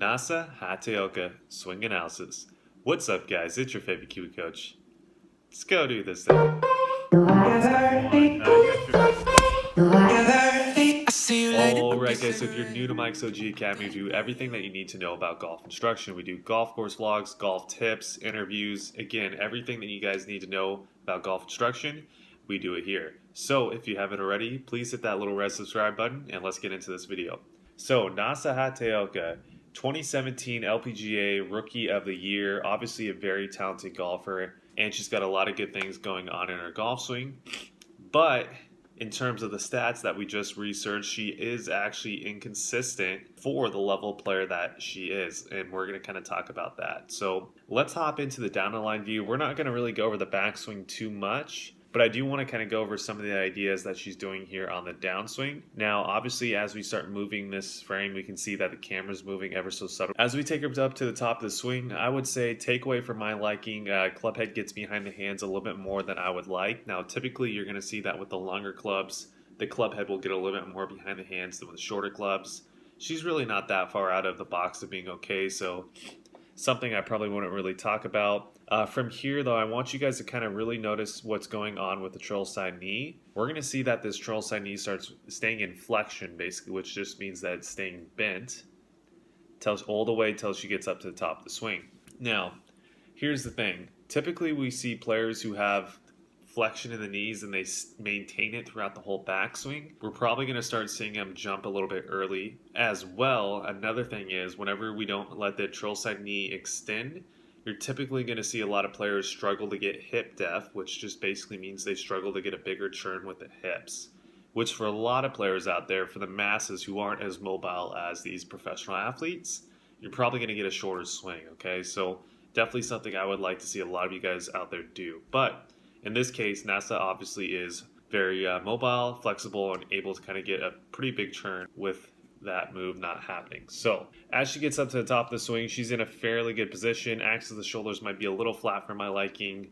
畑岡swing analysis. What's up, guys? It's your favorite Kiwi coach. Let's go do this thing. Alright guys, so if you're new to Mike's OG Academy, we do everything that you need to know about golf instruction. We do golf course vlogs, golf tips, interviews, again, everything that you guys need to know about golf instruction, we do it here. So if you haven't already, please hit that little red subscribe button and let's get into this video. So Nasa Hateoka, 2017 LPGA Rookie of the Year, obviously a very talented golfer, and she's got a lot of good things going on in her golf swing, but in terms of the stats that we just researched, she is actually inconsistent for the level of player that she is, and we're going to kind of talk about that. So let's hop into the down the line view. We're not going to really go over the backswing too much, but I do want to kind of go over some of the ideas that she's doing here on the downswing. Now, obviously, as we start moving this frame, we can see that the camera's moving ever so subtle. As we take her up to the top of the swing, I would say takeaway for my liking, club head gets behind the hands a little bit more than I would like. Now, typically, you're going to see that with the longer clubs, the club head will get a little bit more behind the hands than with shorter clubs. She's really not that far out of the box of being okay, so something I probably wouldn't really talk about. From here, though, I want you guys to kind of really notice what's going on with the trail side knee. We're going to see that this trail side knee starts staying in flexion, basically, which just means that it's staying bent all the way till she gets up to the top of the swing. Now, here's the thing. Typically, we see players who have flexion in the knees and they maintain it throughout the whole backswing. We're probably going to start seeing them jump a little bit early as well. Another thing is whenever we don't let the trail side knee extend, you're typically going to see a lot of players struggle to get hip depth, which just basically means they struggle to get a bigger churn with the hips, which for a lot of players out there, for the masses who aren't as mobile as these professional athletes, you're probably going to get a shorter swing, okay? So definitely something I would like to see a lot of you guys out there do. But in this case, NASA obviously is very mobile, flexible, and able to kind of get a pretty big churn with that move not happening. So as she gets up to the top of the swing, she's in a fairly good position. Axis of the shoulders might be a little flat for my liking.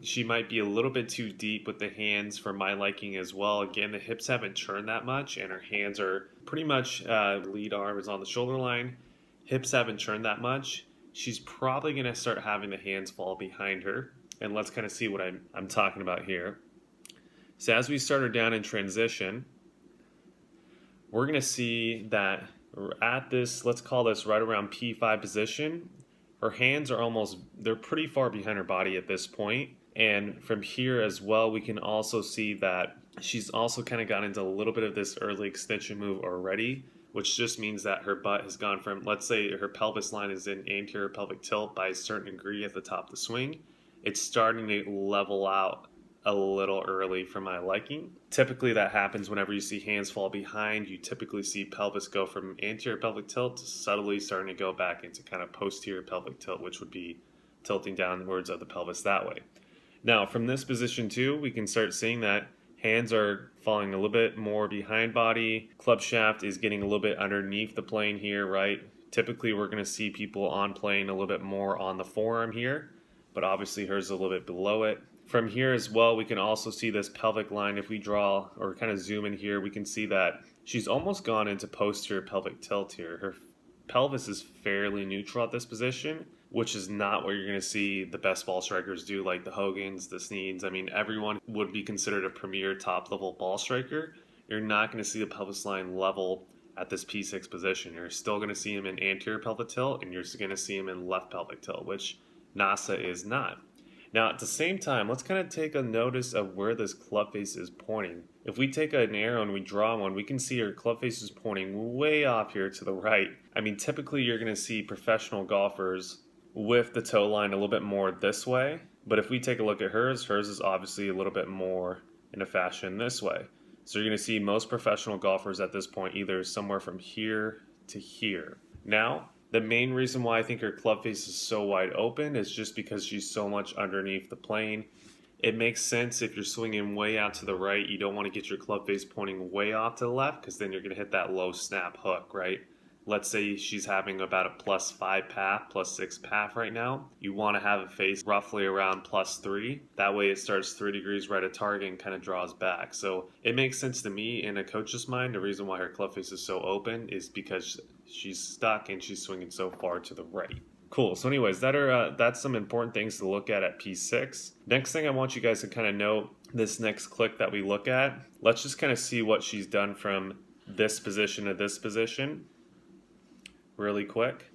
She might be a little bit too deep with the hands for my liking as well. Again, the hips haven't churned that much and her hands are pretty much, lead arm is on the shoulder line. Hips haven't churned that much. She's probably going to start having the hands fall behind her. And let's kind of see what I'm talking about here. So as we start her down in transition, we're going to see that at this, let's call this right around P5 position, her hands are they're pretty far behind her body at this point. And from here as well, we can also see that she's also kind of got into a little bit of this early extension move already, which just means that her butt has gone from, let's say her pelvis line is in anterior pelvic tilt by a certain degree at the top of the swing. It's starting to level out a little early for my liking. Typically that happens whenever you see hands fall behind. You typically see pelvis go from anterior pelvic tilt to subtly starting to go back into kind of posterior pelvic tilt, which would be tilting downwards of the pelvis that way. Now from this position too, we can start seeing that hands are falling a little bit more behind body. Club shaft is getting a little bit underneath the plane here, right? Typically we're going to see people on plane a little bit more on the forearm here, but obviously hers is a little bit below it. From here as well, we can also see this pelvic line. If we draw or kind of zoom in here, we can see that she's almost gone into posterior pelvic tilt here. Her pelvis is fairly neutral at this position, which is not what you're going to see the best ball strikers do, like the Hogans, the Sneeds. I mean, everyone would be considered a premier top-level ball striker. You're not going to see the pelvis line level at this P6 position. You're still going to see him in anterior pelvic tilt, and you're going to see him in left pelvic tilt, which NASA is not. Now, at the same time, let's kind of take a notice of where this club face is pointing. If we take an arrow and we draw one, we can see her club face is pointing way off here to the right. I mean, typically you're going to see professional golfers with the toe line a little bit more this way. But if we take a look at hers is obviously a little bit more in a fashion this way. So you're going to see most professional golfers at this point either somewhere from here to here. Now, the main reason why I think her club face is so wide open is just because she's so much underneath the plane. It makes sense if you're swinging way out to the right, you don't want to get your club face pointing way off to the left because then you're going to hit that low snap hook, right? Let's say she's having about a +5 path, +6 path right now. You want to have a face roughly around +3. That way it starts 3 degrees right at target and kind of draws back. So it makes sense to me in a coach's mind. The reason why her club face is so open is because She's stuck and she's swinging so far to the right. Cool. So anyways, that's some important things to look at P6. Next thing I want you guys to kind of note, this next click that we look at, let's just kind of see what she's done from this position to this position really quick.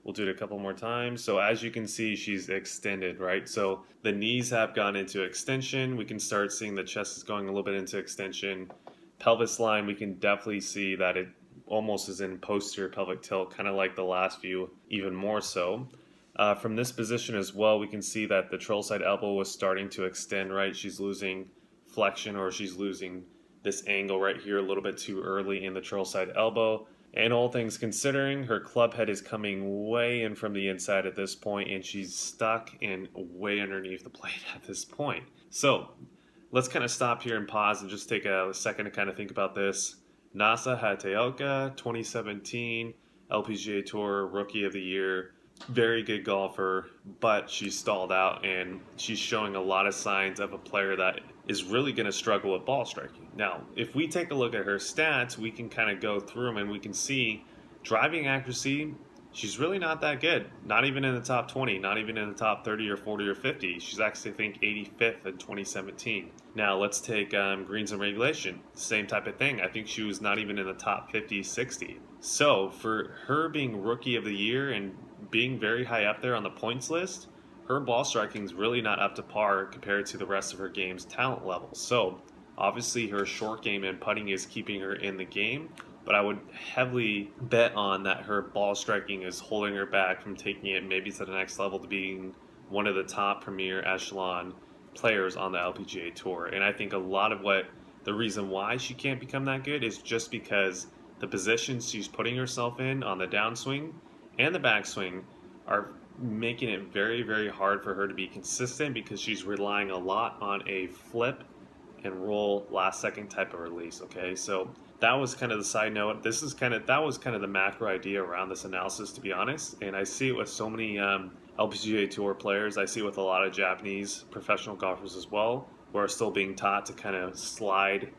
We'll do it a couple more times. So as you can see, she's extended, right? So the knees have gone into extension. We can start seeing the chest is going a little bit into extension. Pelvis line, we can definitely see that it almost is in posterior pelvic tilt, kind of like the last view, even more so. From this position as well, we can see that the trail side elbow was starting to extend, right? She's losing flexion, or she's losing this angle right here a little bit too early in the trail side elbow. And all things considering, her club head is coming way in from the inside at this point, and she's stuck and way underneath the plate at this point. So let's kind of stop here and pause and just take a second to kind of think about this. Nasa Hataoka, 2017 LPGA Tour Rookie of the Year. Very good golfer, but she's stalled out, and she's showing a lot of signs of a player that is really going to struggle with ball striking. Now, if we take a look at her stats, we can kind of go through them and we can see driving accuracy, she's really not that good. Not even in the top 20, not even in the top 30 or 40 or 50. She's actually, I think, 85th in 2017. Now, let's take greens and regulation. Same type of thing. I think she was not even in the top 50, 60. So, for her being Rookie of the Year and being very high up there on the points list, her ball striking is really not up to par compared to the rest of her game's talent level. So, obviously, her short game and putting is keeping her in the game, but I would heavily bet on that her ball striking is holding her back from taking it maybe to the next level to being one of the top premier echelon players on the LPGA Tour. And I think a lot of the reason why she can't become that good is just because the positions she's putting herself in on the downswing and the backswing are making it very, very hard for her to be consistent, because she's relying a lot on a flip and roll last second type of release. Okay, so that was kind of the side note. That was kind of the macro idea around this analysis, to be honest. And I see it with so many LPGA Tour players. I see it with a lot of Japanese professional golfers as well, who are still being taught to kind of slide,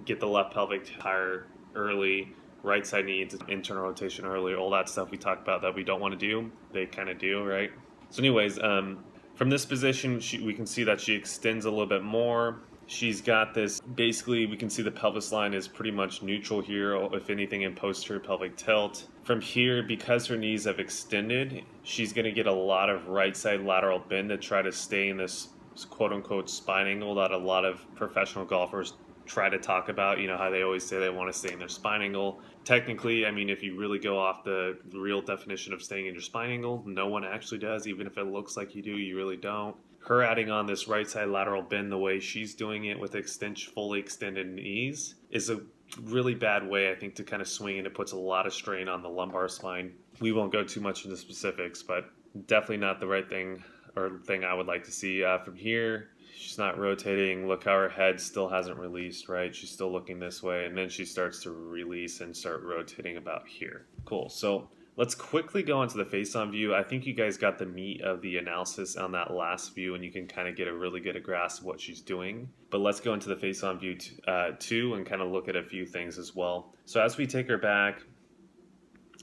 get the left pelvic higher early, right side knee into internal rotation early, all that stuff we talked about that we don't want to do, they kind of do, right? So anyways, from this position, we can see that she extends a little bit more. She's got this, basically we can see the pelvis line is pretty much neutral here, if anything in posterior pelvic tilt. From here, because her knees have extended, she's going to get a lot of right side lateral bend to try to stay in this quote-unquote spine angle that a lot of professional golfers try to talk about, how they always say they want to stay in their spine angle. Technically, I mean, if you really go off the real definition of staying in your spine angle, no one actually does. Even if it looks like you do, you really don't. Her adding on this right side lateral bend the way she's doing it with fully extended knees is a really bad way, I think, to kind of swing, and it puts a lot of strain on the lumbar spine. We won't go too much into specifics, but definitely not the right thing, or thing I would like to see. From here, she's not rotating. Look how her head still hasn't released, right? She's still looking this way, and then she starts to release and start rotating about here. Cool. So let's quickly go into the face-on view. I think you guys got the meat of the analysis on that last view, and you can kind of get a really good grasp of what she's doing. But let's go into the face-on view too, and kind of look at a few things as well. So as we take her back,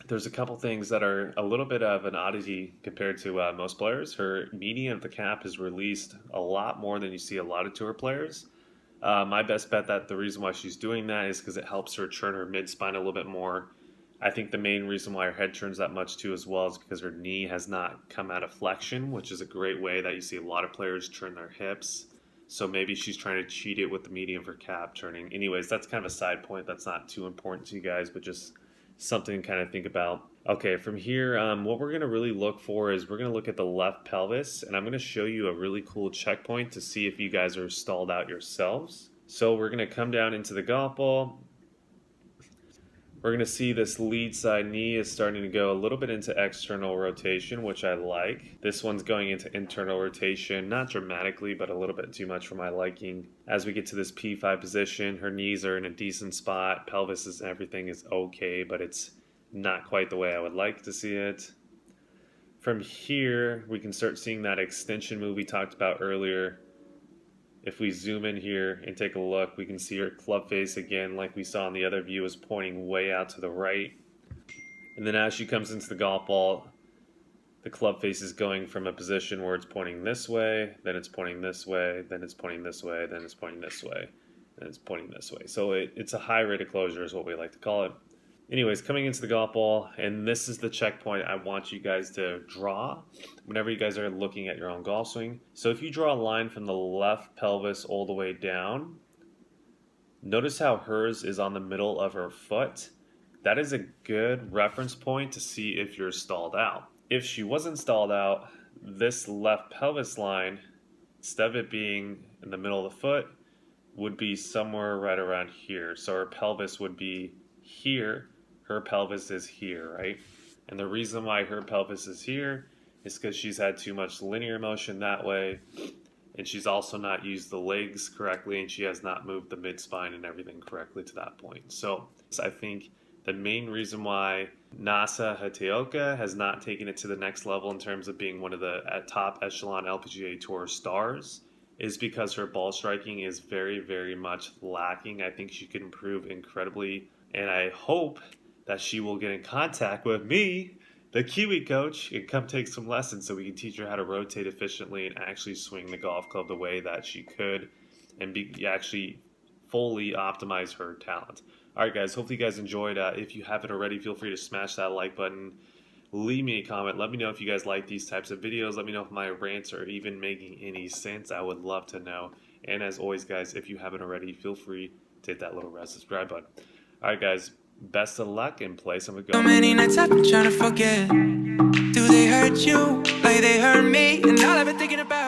there's a couple things that are a little bit of an oddity compared to most players. Her median of the cap is released a lot more than you see a lot of tour players. My best bet that the reason why she's doing that is because it helps her turn her mid-spine a little bit more. I think the main reason why her head turns that much too as well is because her knee has not come out of flexion, which is a great way that you see a lot of players turn their hips. So maybe she's trying to cheat it with the median of her cap turning. Anyways, that's kind of a side point that's not too important to you guys, but just something to kind of think about. Okay, from here, what we're going to really look for is we're going to look at the left pelvis, and I'm going to show you a really cool checkpoint to see if you guys are stalled out yourselves. So we're going to come down into the golf ball. We're going to see this lead side knee is starting to go a little bit into external rotation, which I like. This one's going into internal rotation, not dramatically, but a little bit too much for my liking. As we get to this P5 position, her knees are in a decent spot. Pelvis and everything is okay, but it's not quite the way I would like to see it. From here, we can start seeing that extension move we talked about earlier. If we zoom in here and take a look, we can see her club face again, like we saw in the other view, is pointing way out to the right. And then as she comes into the golf ball, the club face is going from a position where it's pointing this way, then it's pointing this way, then it's pointing this way, then it's pointing this way, then it's pointing this way. So it's a high rate of closure is what we like to call it. Anyways, coming into the golf ball, and this is the checkpoint I want you guys to draw whenever you guys are looking at your own golf swing. So if you draw a line from the left pelvis all the way down, notice how hers is on the middle of her foot. That is a good reference point to see if you're stalled out. If she wasn't stalled out, this left pelvis line, instead of it being in the middle of the foot, would be somewhere right around here. So her pelvis would be here, her pelvis is here, right? And the reason why her pelvis is here is because she's had too much linear motion that way, and she's also not used the legs correctly, and she has not moved the mid-spine and everything correctly to that point. So I think the main reason why畑岡has not taken it to the next level in terms of being one of the top echelon LPGA Tour stars is because her ball striking is very, very much lacking. I think she can improve incredibly, and I hope that she will get in contact with me, the Kiwi coach, and come take some lessons so we can teach her how to rotate efficiently and actually swing the golf club the way that she could and actually fully optimize her talent. All right, guys, hopefully you guys enjoyed. If you haven't already, feel free to smash that like button. Leave me a comment. Let me know if you guys like these types of videos. Let me know if my rants are even making any sense. I would love to know. And as always, guys, if you haven't already, feel free to hit that little red subscribe button. All right, guys, best of luck and play some good golf. So many nights I've been trying to forget. Do they hurt you like they hurt me? And all I've been thinking about